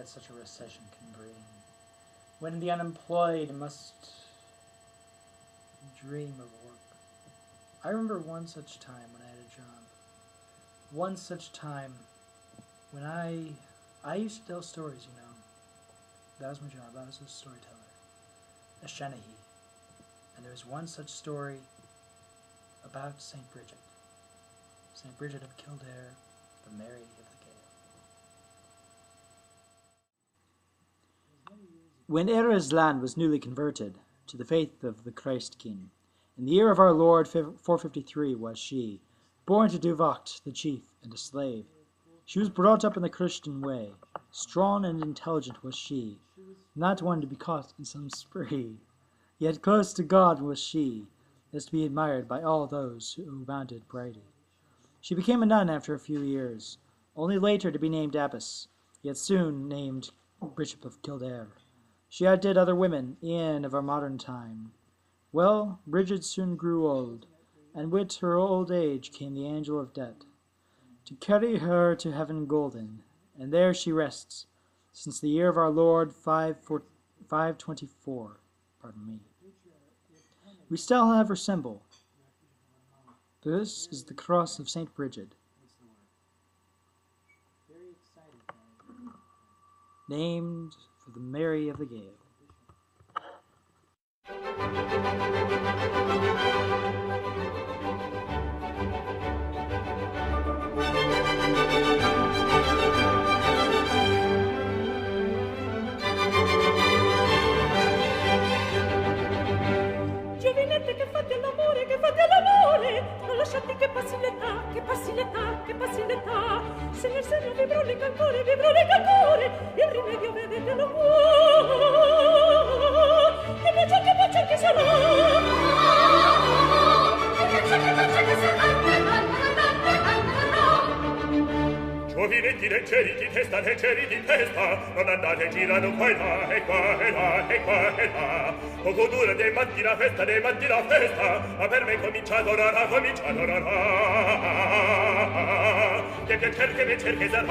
that such a recession can bring, when the unemployed must dream of work. I remember one such time when I had a job. One such time when I used to tell stories, you know. That was my job. I was a storyteller, a Shanahy. And there was one such story about St. Bridget. St. Bridget of Kildare, the Mary of the Gale. When Era's land was newly converted to the faith of the Christ King, in the year of our Lord 453 was she, born to Duvacht the chief and a slave. She was brought up in the Christian way. Strong and intelligent was she, not one to be caught in some spree. Yet close to God was she, as to be admired by all those who mounted Bridie. She became a nun after a few years, only later to be named abbess, yet soon named Bishop of Kildare. She outdid other women, e'en of our modern time. Well, Bridget soon grew old, and with her old age came the angel of death, to carry her to heaven golden, and there she rests, since the year of our Lord 524. We still have her symbol. This is the cross of St. Bridget, named for the Mary of the Gale. Giovinette che fate l'amore, non lasciate che passi l'età, se nel seno vi brulica ancora, il rimedio vedete lo può, che bacia che sarà, Giovinetti leggeri di testa, non andate girando qua e là. Poco dura dei matti la festa, ma per me comincia d'orarà. Che piacer che me cerchi sarà.